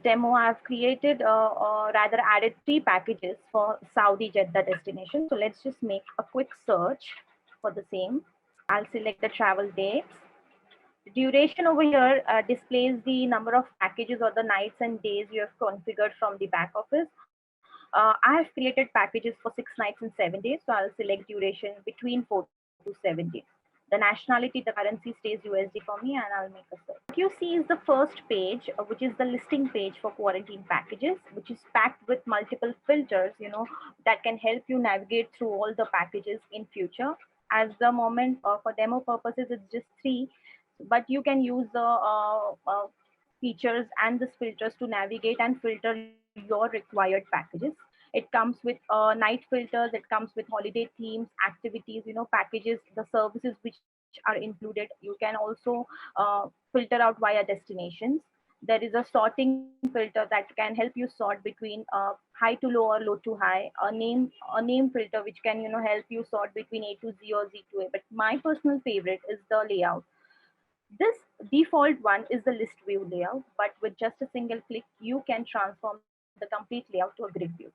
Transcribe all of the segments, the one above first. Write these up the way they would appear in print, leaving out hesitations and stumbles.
demo, I've created, rather added 3 packages for Saudi Jeddah destination. So let's just make a quick search for the same. I'll select the travel dates. The duration over here displays the number of packages or the nights and days you have configured from the back office. I have created packages for 6 nights and 7 days. So I'll select duration between 4 to 7 days. The nationality, the currency stays USD for me, and I'll make a search. What you see is the first page, which is the listing page for quarantine packages, which is packed with multiple filters, that can help you navigate through all the packages in future. As the moment, for demo purposes, it's just 3, but you can use the features and the filters to navigate and filter your required packages. It comes with night filters, it comes with holiday themes, activities, packages, the services which are included. You can also filter out via destinations. There is a sorting filter that can help you sort between high to low or low to high. A name filter which can help you sort between A to Z or Z to A. But my personal favorite is the layout. This default one is the list view layout, but with just a single click, you can transform the complete layout to a grid view.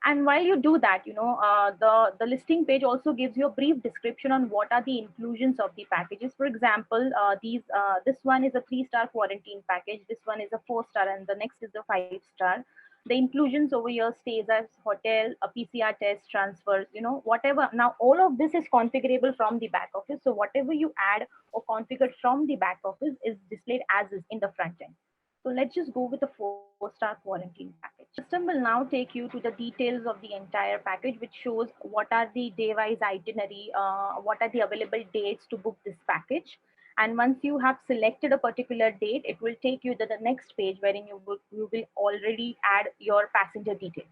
And while you do that, the listing page also gives you a brief description on what are the inclusions of the packages. For example, this one is a 3-star quarantine package, this one is a 4-star, and the next is a 5-star. The inclusions over here stays as hotel, a PCR test, transfers, whatever. Now all of this is configurable from the back office. So whatever you add or configure from the back office is displayed as is in the front end. So let's just go with a 4-star quarantine package. System will now take you to the details of the entire package, which shows what are the day-wise itinerary, what are the available dates to book this package. And once you have selected a particular date, it will take you to the next page wherein you will already add your passenger details.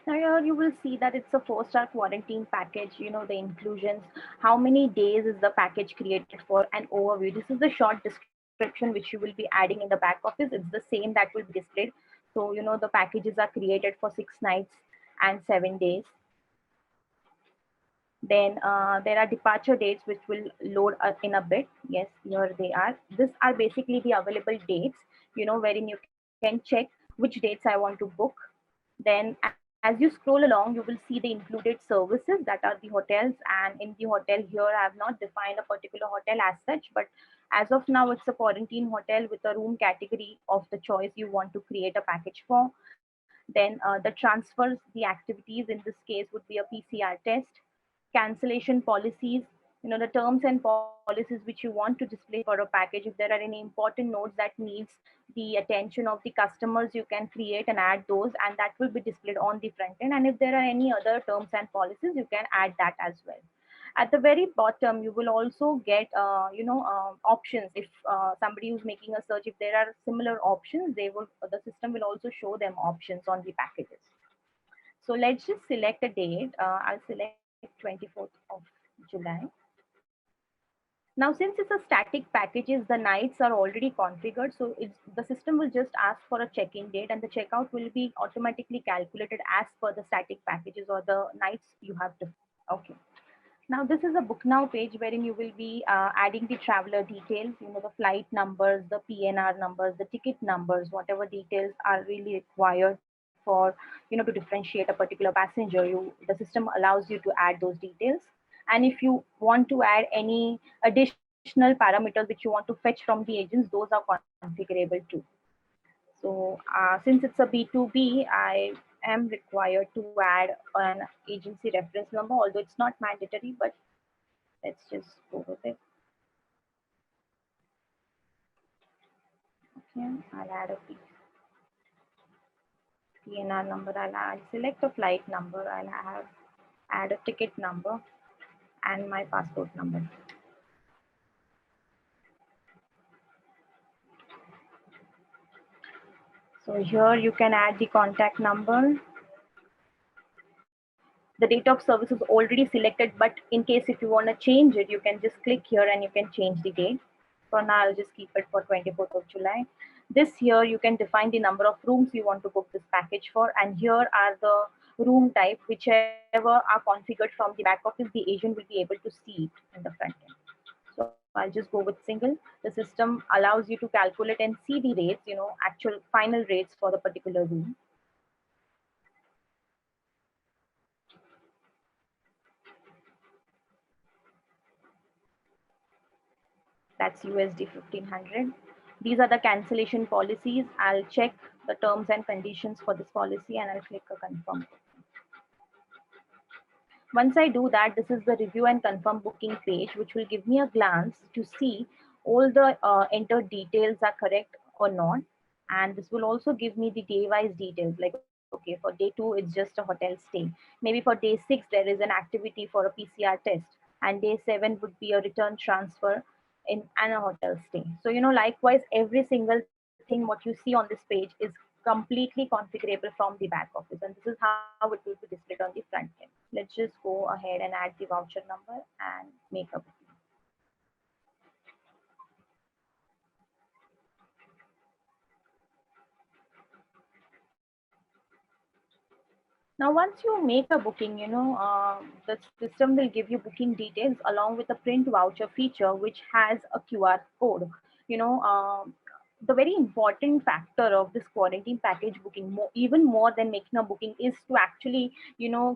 Now here you will see that it's a 4-star quarantine package, the inclusions, how many days is the package created for, an overview. This is the short description which you will be adding in the back office. It's the same that will be displayed. So, the packages are created for 6 nights and 7 days. Then there are departure dates which will load in a bit. Yes, here they are. These are basically the available dates, wherein you can check which dates I want to book. Then as you scroll along, you will see the included services, that are the hotels. And in the hotel here, I have not defined a particular hotel as such, but as of now, it's a quarantine hotel with a room category of the choice you want to create a package for. Then the transfers, the activities in this case would be a PCR test, cancellation policies, the terms and policies which you want to display for a package. If there are any important notes that needs the attention of the customers, you can create and add those, and that will be displayed on the front end. And if there are any other terms and policies, you can add that as well. At the very bottom, you will also get options. If somebody who's making a search, if there are similar options, the system will also show them options on the packages. So let's just select a date. I'll select 24th of July. Now, since it's a static packages, the nights are already configured. So the system will just ask for a check-in date, and the checkout will be automatically calculated as per the static packages or the nights you have to. Okay. Now, this is a book now page wherein you will be adding the traveler details, the flight numbers, the PNR numbers, the ticket numbers, whatever details are really required for, to differentiate a particular passenger. The system allows you to add those details. And if you want to add any additional parameters which you want to fetch from the agents, those are configurable too. So since it's a B2B, I am required to add an agency reference number, although it's not mandatory, but let's just go with it. Okay, I'll add a PNR number. I'll select a flight number. I'll add a ticket number and my passport number. So here you can add the contact number. The date of service is already selected, but in case if you want to change it, you can just click here and you can change the date. For now, I'll just keep it for 24th of July. This here, you can define the number of rooms you want to book this package for. And here are the room type, whichever are configured from the back office, the agent will be able to see it in the front end. So I'll just go with single. The system allows you to calculate and see the rates, actual final rates for the particular room. That's USD 1500. These are the cancellation policies. I'll check the terms and conditions for this policy and I'll click a confirm. Once I do that, this is the review and confirm booking page, which will give me a glance to see all the entered details are correct or not. And this will also give me the day-wise details, like, okay, for day 2, it's just a hotel stay. Maybe for day 6, there is an activity for a PCR test. And day 7 would be a return transfer in and a hotel stay. So, likewise, every single thing what you see on this page is completely configurable from the back office. And this is how it will be displayed on the front end. Let's just go ahead and add the voucher number and make a booking. Now, once you make a booking, the system will give you booking details along with the print voucher feature, which has a QR code. You know, the very important factor of this quarantine package booking, even more than making a booking, is to actually,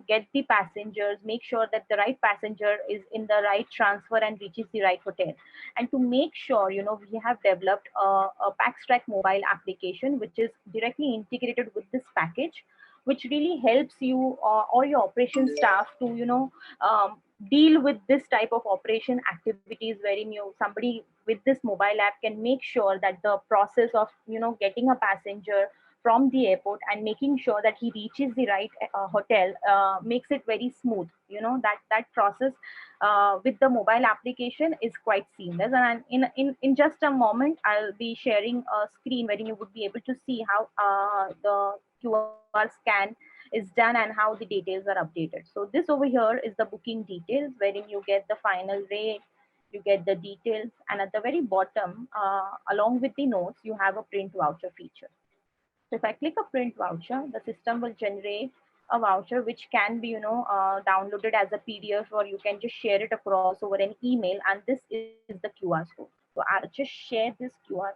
get the passengers, make sure that the right passenger is in the right transfer and reaches the right hotel. And to make sure, we have developed a Packstrack mobile application, which is directly integrated with this package, which really helps you or your operation staff to deal with this type of operation activities, wherein somebody with this mobile app can make sure that the process of getting a passenger from the airport and making sure that he reaches the right hotel makes it very smooth. That process with the mobile application is quite seamless. And in just a moment, I'll be sharing a screen wherein you would be able to see how the QR scan is done and how the details are updated. So this over here is the booking details, wherein you get the final rate, you get the details, and at the very bottom, along with the notes, you have a print voucher feature. So if I click a print voucher, the system will generate a voucher which can be, downloaded as a PDF, or you can just share it across over an email. And this is the QR code. So I'll just share this QR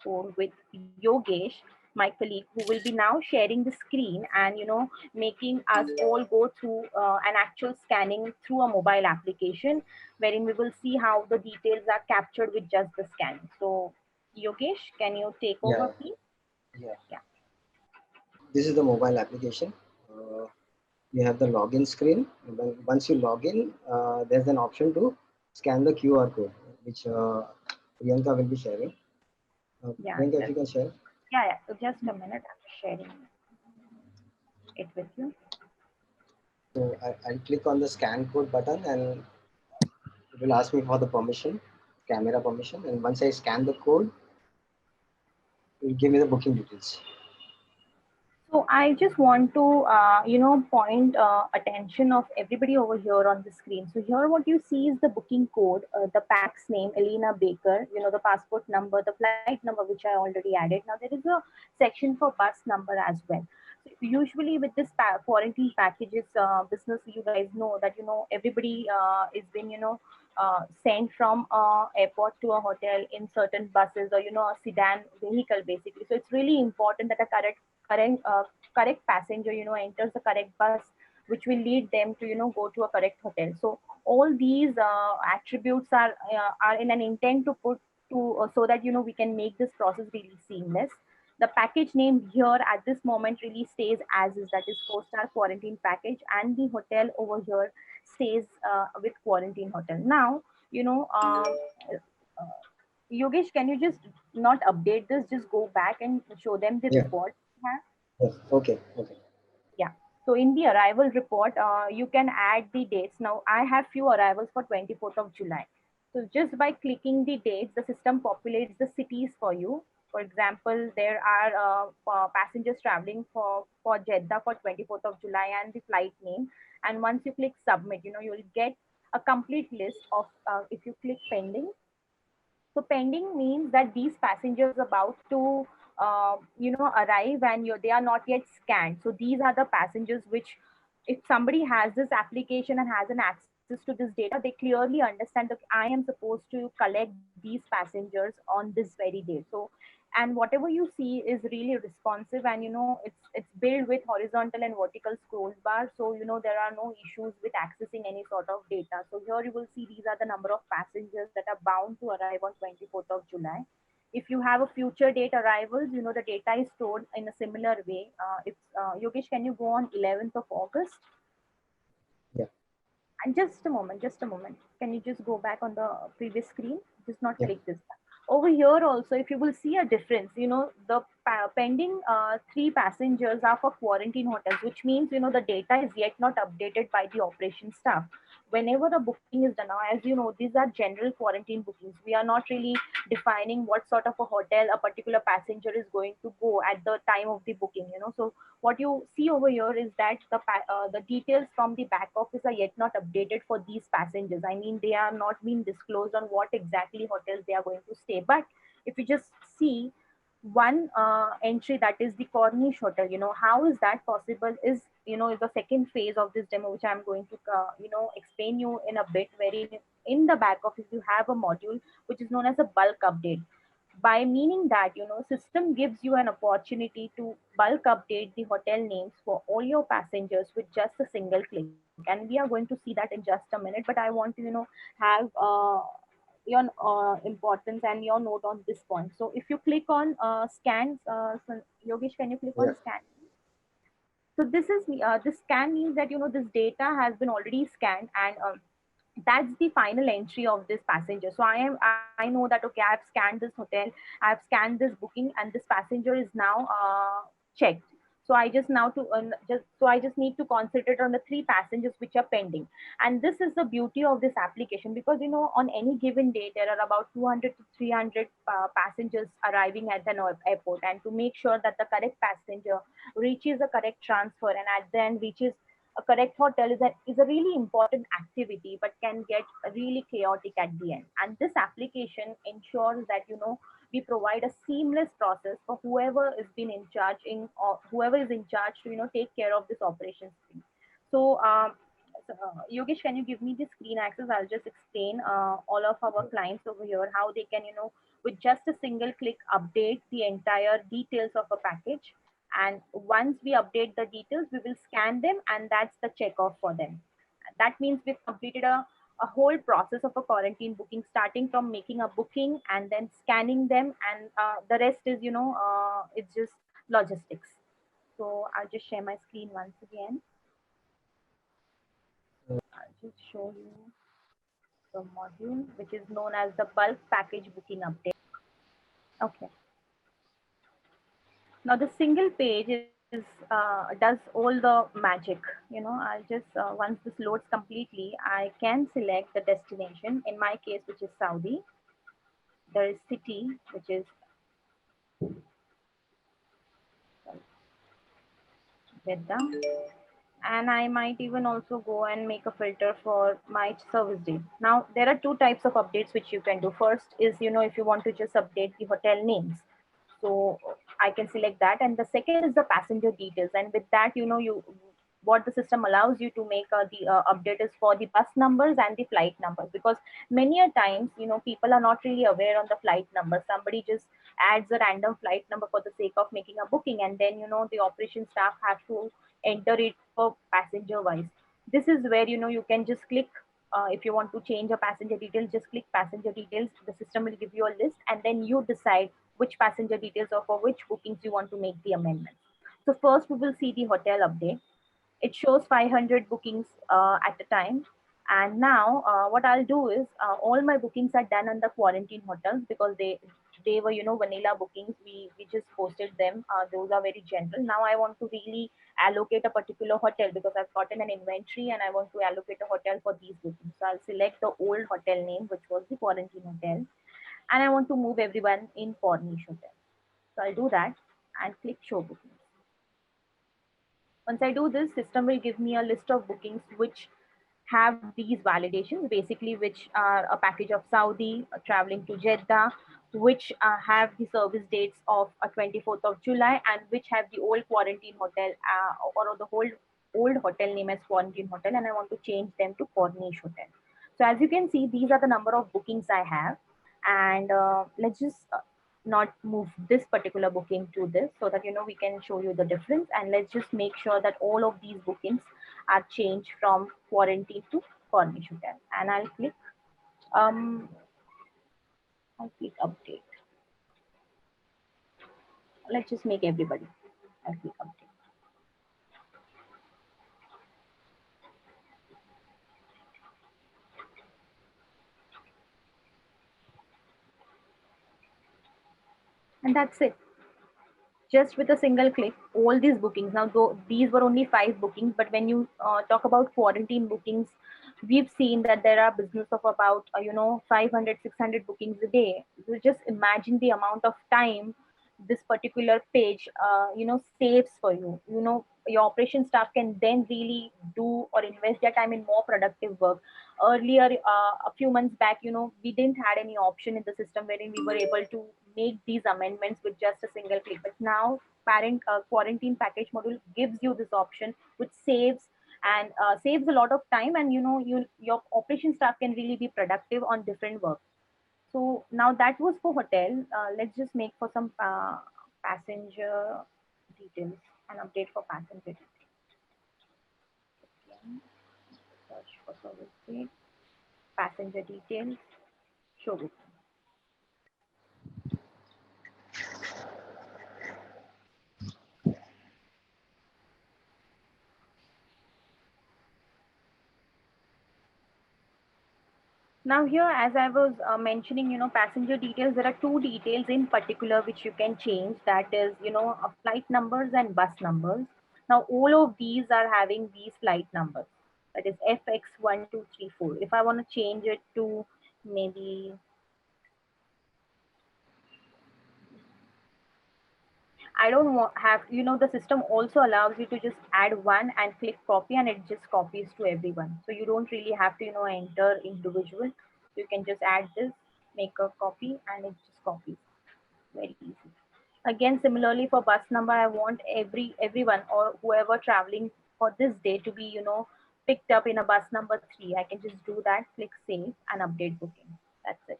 code with Yogesh, my colleague, who will be now sharing the screen and making us all go through an actual scanning through a mobile application, wherein we will see how the details are captured with just the scan. So Yogesh, can you take over, please? Yeah. This is the mobile application. You have the login screen. Once you log in, there's an option to scan the QR code, which Priyanka will be sharing. Priyanka, if you can share. Yeah. So just a minute, I'm sharing it with you. So I'll click on the scan code button and it will ask me for the permission, camera permission. And once I scan the code, it will give me the booking details. So I just want to, point attention of everybody over here on the screen. So here what you see is the booking code, the PAX name, Elena Baker, the passport number, the flight number, which I already added. Now there is a section for bus number as well. So usually with this quarantine packages business, you guys know that, everybody is been, sent from airport to a hotel in certain buses or, a sedan vehicle basically. So it's really important that a correct passenger enters the correct bus, which will lead them to go to a correct hotel. So all these attributes are in an intent to put to so that we can make this process really seamless. The package name here at this moment really stays as is, that is 4-star quarantine package, and the hotel over here stays with quarantine hotel. Now Yogesh, can you just not update this, just go back and show them the report you have? Yes. Okay. Yeah. So in the arrival report, you can add the dates. Now I have few arrivals for 24th of July. So just by clicking the dates, the system populates the cities for you. For example, there are passengers traveling for Jeddah for 24th of July and the flight name. And once you click submit, you will get a complete list of, if you click pending. So pending means that these passengers about to arrive and they are not yet scanned. So these are the passengers which, if somebody has this application and has an access access to this data, they clearly understand that I am supposed to collect these passengers on this very day. So, and whatever you see is really responsive, and it's built with horizontal and vertical scroll bar. So there are no issues with accessing any sort of data. So here you will see these are the number of passengers that are bound to arrive on 24th of July. If you have a future date arrivals, the data is stored in a similar way. If Yogesh, can you go on 11th of August? Yeah. And just a moment, just a moment. Can you just go back on the previous screen? Just not Yeah. click this. Over here also, if you will see a difference, the pending three passengers are for quarantine hotels, which means, the data is yet not updated by the operation staff. Whenever a booking is done, now, as you know, these are general quarantine bookings. We are not really defining what sort of a hotel a particular passenger is going to go at the time of the booking. So what you see over here is that the details from the back office are yet not updated for these passengers. I mean, they are not being disclosed on what exactly hotels they are going to stay. But if you just see one entry, that is the Corniche Hotel, how is that possible is the second phase of this demo, which I'm going to explain you in a bit. Where in the back office you have a module which is known as a bulk update. By meaning that system gives you an opportunity to bulk update the hotel names for all your passengers with just a single click, and we are going to see that in just a minute. But I want to have your importance and your note on this point. So if you click on scans, so Yogesh, can you click Yeah. on scan? So this scan means that this data has been already scanned, and that's the final entry of this passenger. So I know that, okay, I've scanned this hotel, I've scanned this booking, and this passenger is now checked. So I just need to concentrate on the three passengers which are pending. And this is the beauty of this application, because on any given day there are about 200 to 300 passengers arriving at an airport, and to make sure that the correct passenger reaches a correct transfer and at the end reaches a correct hotel is a really important activity, but can get really chaotic at the end. And this application ensures that we provide a seamless process for whoever is been in charge in or whoever is in charge to take care of this operations thing. So, Yogesh, can you give me the screen access? I'll just explain all of our clients over here how they can with just a single click update the entire details of a package. And once we update the details, we will scan them, and that's the check off for them. That means we've completed a whole process of a quarantine booking, starting from making a booking and then scanning them, and the rest is it's just logistics. So I'll just share my screen once again. I'll just show you the module which is known as the bulk package booking update. Okay. Now the single page is does all the magic. I'll just once this loads completely, I can select the destination. In my case, which is Saudi. There is city, which is Jeddah, and I might even also go and make a filter for my service date. Now there are two types of updates which you can do. First is if you want to just update the hotel names, so I can select that. And the second is the passenger details, and with that you what the system allows you to make the update is for the bus numbers and the flight numbers, because many a times people are not really aware on the flight number. Somebody just adds a random flight number for the sake of making a booking, and then the operation staff have to enter it for passenger wise. This is where you can just click, if you want to change a passenger detail, just click passenger details. The system will give you a list, and then you decide which passenger details or for which bookings you want to make the amendments. So first we will see the hotel update. It shows 500 bookings at a time. And now what I'll do is all my bookings are done on the quarantine hotels, because they were vanilla bookings. We just posted them. Those are very general. Now I want to really allocate a particular hotel, because I've gotten an inventory and I want to allocate a hotel for these bookings. So I'll select the old hotel name, which was the quarantine hotel, and I want to move everyone in Corniche Hotel. So I'll do that and click show bookings. Once I do this, system will give me a list of bookings which have these validations, basically, which are a package of Saudi traveling to Jeddah, which have the service dates of 24th of July, and which have the old quarantine hotel or the whole old hotel name as Quarantine Hotel and I want to change them to Corniche Hotel. So as you can see, these are the number of bookings I have. And let's just not move this particular booking to this so that, we can show you the difference. And let's just make sure that all of these bookings are changed from Quarantine to Corniche Hotel. And um, I'll click update. Let's just make everybody. I'll click update. And that's it. Just with a single click, all these bookings. Now, though these were only 5 bookings, but when you talk about quarantine bookings, we've seen that there are business of about 500, 600 bookings a day. So just imagine the amount of time this particular page saves for you. Your operation staff can then really do or invest their time in more productive work. Earlier, a few months back, we didn't had any option in the system wherein we were able to make these amendments with just a single click. But now parent quarantine package module gives you this option, which saves a lot of time, and your operation staff can really be productive on different work. So now that was for hotel. Let's just make for some passenger details, an update for passenger details. Search for service date, passenger details, show booking. Now here, as I was mentioning, passenger details, there are 2 details in particular which you can change. That is, flight numbers and bus numbers. Now, all of these are having these flight numbers. That is FX1234. If I want to change it to maybe, I don't have, the system also allows you to just add one and click copy and it just copies to everyone. So you don't really have to, enter individual. You can just add this, make a copy and it just copies. Very easy. Again, similarly for bus number, I want everyone or whoever traveling for this day to be, picked up in a bus number 3. I can just do that, click save and update booking. That's it.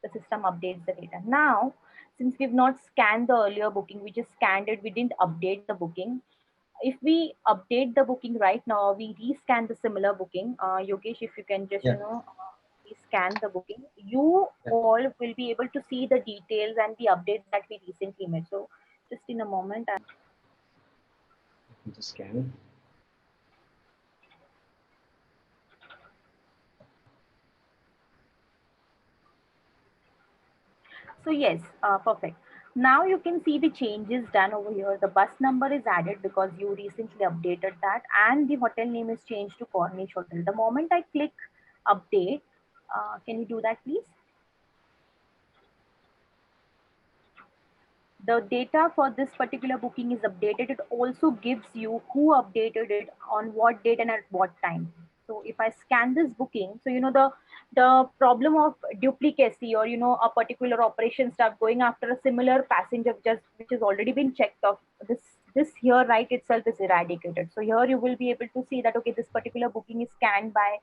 The system updates the data. Now, since we've not scanned the earlier booking, we just scanned it, we didn't update the booking. If we update the booking right now, we rescan the similar booking. Yogesh, if you can just, scan the booking, you all will be able to see the details and the updates that we recently made. So just in a moment, Just scan. So yes, perfect. Now you can see the changes done over here. The bus number is added because you recently updated that, and the hotel name is changed to Corniche Hotel. The moment I click update, can you do that, please? The data for this particular booking is updated. It also gives you who updated it, on what date and at what time. So if I scan this booking, so the problem of duplicacy or a particular operation staff going after a similar passenger which has already been checked off, this here right itself is eradicated. So here you will be able to see that okay, this particular booking is scanned by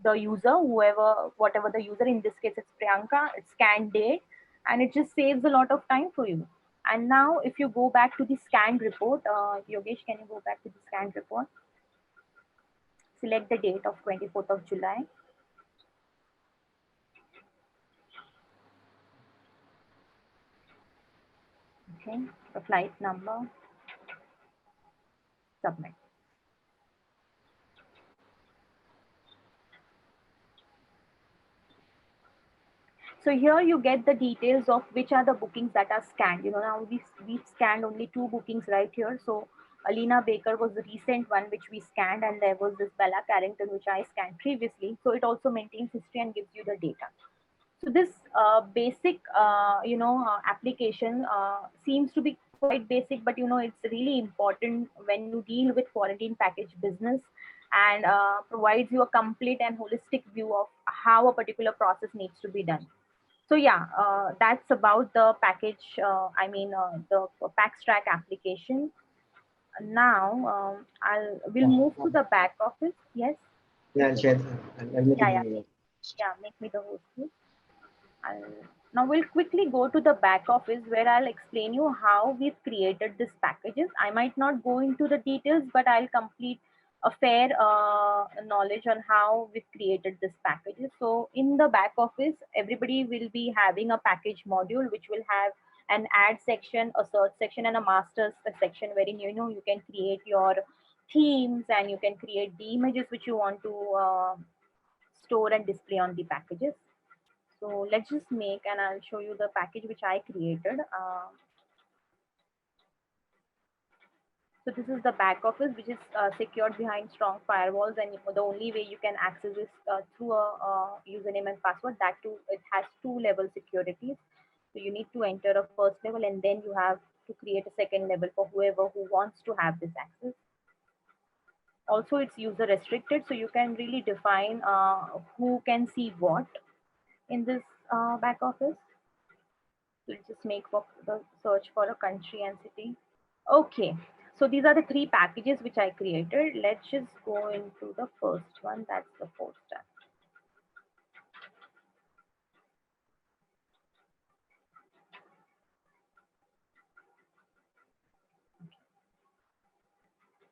the user, whatever the user, in this case it's Priyanka, it's scanned date, and it just saves a lot of time for you. And now if you go back to the scanned report, Yogesh, can you go back to the scanned report? Select the date of 24th of July. Okay, the flight number, submit. So here you get the details of which are the bookings that are scanned. Now we've scanned only 2 bookings right here. So Alina Baker was the recent one which we scanned, and there was this Bella Carrington which I scanned previously. So it also maintains history and gives you the data. So this basic, application seems to be quite basic, but it's really important when you deal with quarantine package business, and provides you a complete and holistic view of how a particular process needs to be done. So yeah, that's about the package. The PaxTrack application. Now we'll move to the back office. Yes. Yeah, I'll share. I'll make it Yeah, yeah. the Yeah, make me the host, please. Now we'll quickly go to the back office where I'll explain you how we've created these packages. I might not go into the details, but I'll complete a fair knowledge on how we've created this packages. So in the back office, everybody will be having a package module, which will have an add section, a search section, and a masters section wherein you can create your themes and you can create the images which you want to store and display on the packages. So let's just make, and I'll show you the package which I created. So this is the back office, which is secured behind strong firewalls, and the only way you can access this through a username and password. That too, it has two-level security. So you need to enter a first level, and then you have to create a second level for whoever who wants to have this access. Also, it's user restricted, so you can really define who can see what in this back office. Let's just make for the search for a country and city. Okay, so these are the three packages which I created. Let's just go into the first one. That's the poster.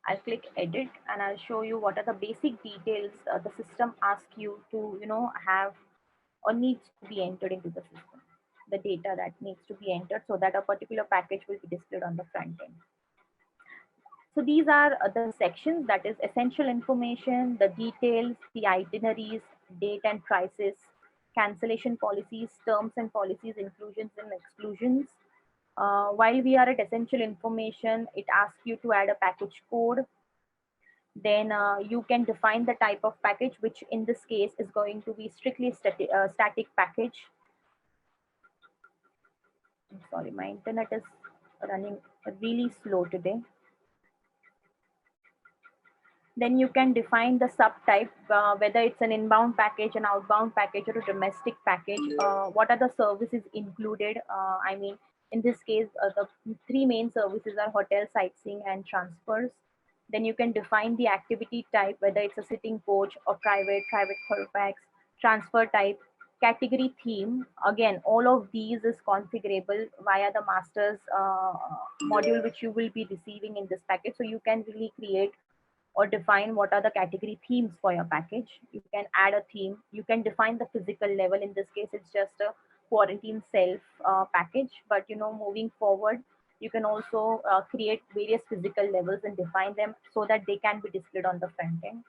I'll click edit and I'll show you what are the basic details the system asks you to, have or needs to be entered into the system. The data that needs to be entered so that a particular package will be displayed on the front end. So these are the sections, that is essential information, the details, the itineraries, date and prices, cancellation policies, terms and policies, inclusions and exclusions. While we are at essential information, it asks you to add a package code. Then you can define the type of package, which in this case is going to be strictly static package. I'm sorry, my internet is running really slow today. Then you can define the subtype, whether it's an inbound package, an outbound package, or a domestic package. What are the services included? I mean, in this case, the three main services are hotel, sightseeing, and transfers. Then you can define the activity type, whether it's a sitting coach or private for packs, transfer type, category theme. Again, all of these is configurable via the masters module, which you will be receiving in this package. So you can really create or define what are the category themes for your package. You can add a theme. You can define the physical level. In this case, it's just a quarantine self package. But moving forward, you can also create various physical levels and define them so that they can be displayed on the front end.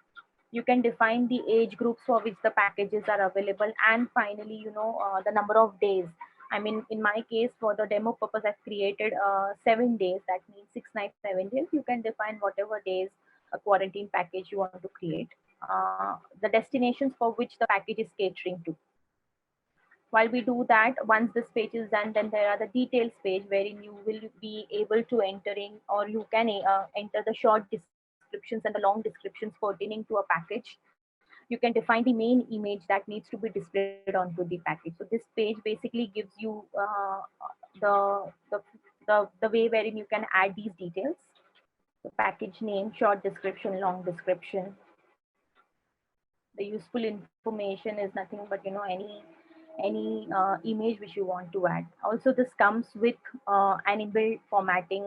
You can define the age groups for which the packages are available, and finally, the number of days. I mean, in my case, for the demo purpose, I've created 7 days. That means 6 nights, 7 days. You can define whatever days a quarantine package you want to create. The destinations for which the package is catering to. While we do that, once this page is done, then there are the details page wherein you will be able to entering, or you can enter the short descriptions and the long descriptions pertaining to a package. You can define the main image that needs to be displayed onto the package. So this page basically gives you the, the the way wherein you can add these details. The package name, short description, long description. The useful information is nothing but any image which you want to add. Also, this comes with an inbuilt formatting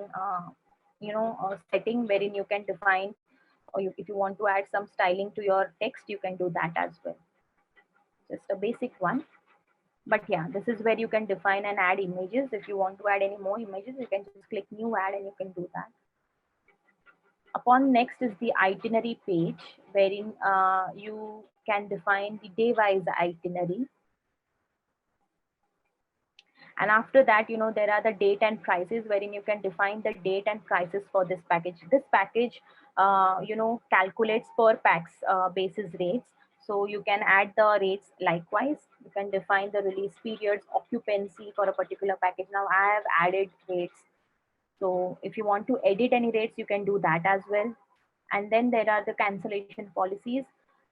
setting wherein you can define, or if you want to add some styling to your text, you can do that as well. Just a basic one. But yeah, this is where you can define and add images. If you want to add any more images, you can just click new add and you can do that. Upon next is the itinerary page, wherein you can define the day-wise itinerary. And after that, there are the date and prices, wherein you can define the date and prices for this package. This package, calculates per packs basis rates. So you can add the rates likewise. You can define the release periods, occupancy for a particular package. Now I have added rates. So if you want to edit any rates, you can do that as well. And then there are the cancellation policies.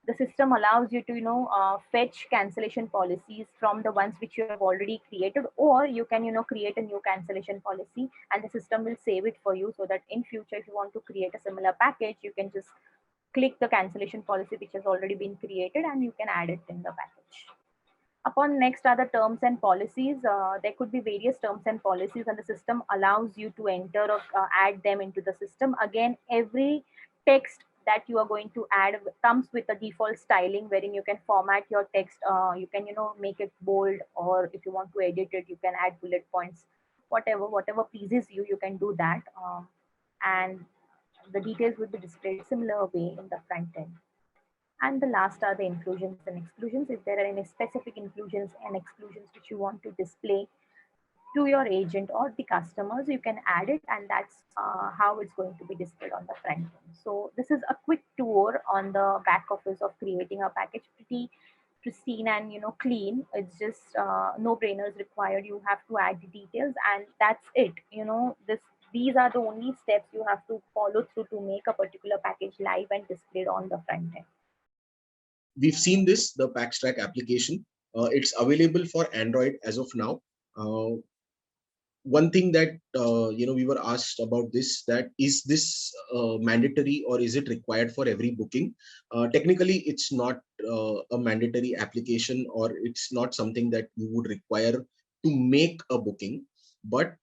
The system allows you to, fetch cancellation policies from the ones which you have already created, or you can, create a new cancellation policy, and the system will save it for you, so that in future, if you want to create a similar package, you can just click the cancellation policy which has already been created, and you can add it in the package. Upon next are the terms and policies. There could be various terms and policies, and the system allows you to enter or add them into the system. Again, every text that you are going to add comes with a default styling, wherein you can format your text. You can, make it bold, or if you want to edit it, you can add bullet points. Whatever pleases you, you can do that. And the details will be displayed similar way in the front end. And the last are the inclusions and exclusions. If there are any specific inclusions and exclusions which you want to display to your agent or the customers, you can add it, and that's how it's going to be displayed on the front end. So this is a quick tour on the back office of creating a package. Pretty pristine and, clean. It's just no brainers required. You have to add the details, and that's it. These are the only steps you have to follow through to make a particular package live and displayed on the front end. We've seen this, the Packstrack application. It's available for Android as of now. One thing that we were asked about this, that is this mandatory or is it required for every booking? Technically, it's not a mandatory application, or it's not something that you would require to make a booking. But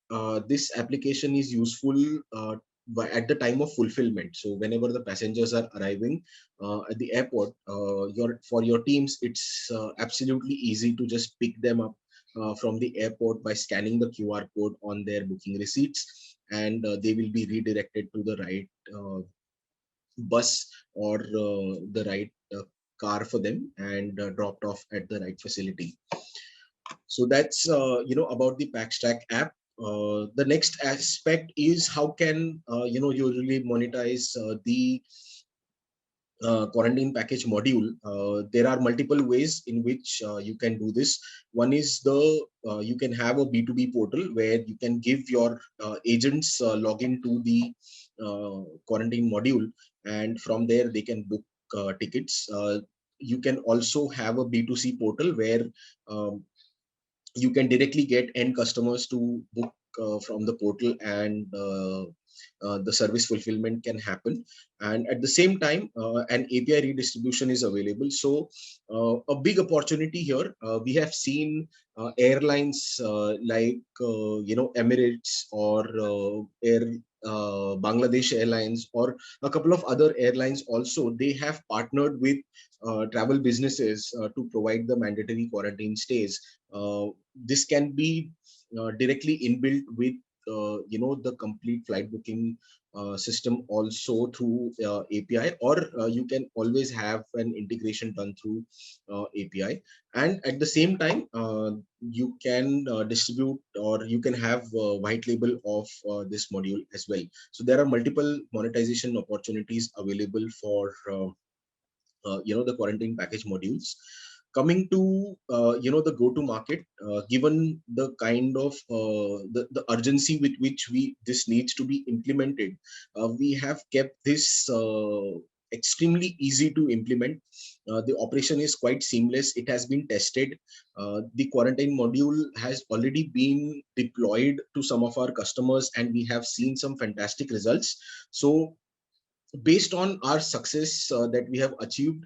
this application is useful at the time of fulfillment. So whenever the passengers are arriving at the airport, for your teams, it's absolutely easy to just pick them up from the airport by scanning the QR code on their booking receipts, and they will be redirected to the right bus or the right car for them, and dropped off at the right facility. So that's about the Packstrack app. The next aspect is how can you really monetize the quarantine package module. There are multiple ways in which you can do this. One is you can have a B2B portal where you can give your agents login to the quarantine module, and from there they can book tickets. You can also have a B2C portal where you can directly get end customers to book from the portal, and the service fulfillment can happen. And at the same time, an API redistribution is available. So a big opportunity here. We have seen airlines like Emirates or Bangladesh Airlines, or a couple of other airlines also. They have partnered with travel businesses to provide the mandatory quarantine stays. This can be directly inbuilt with the complete flight booking system also through API, or you can always have an integration done through API. And at the same time, you can distribute, or you can have white label of this module as well. So there are multiple monetization opportunities available for the quarantine package modules. Coming to the go-to market, given the kind of the urgency with which this needs to be implemented, we have kept this extremely easy to implement. The operation is quite seamless. It has been tested. The quarantine module has already been deployed to some of our customers, and we have seen some fantastic results. So based on our success that we have achieved,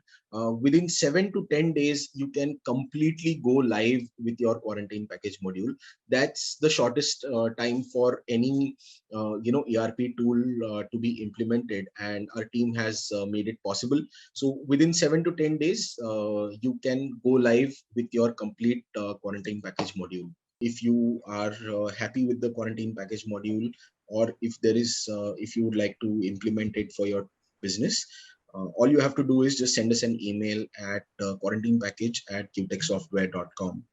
within 7 to 10 days, you can completely go live with your quarantine package module. That's the shortest time for any ERP tool to be implemented, and our team has made it possible. So within 7 to 10 days, you can go live with your complete quarantine package module. If you are happy with the quarantine package module, or if you would like to implement it for your business, all you have to do is just send us an email at quarantinepackage@qtechsoftware.com.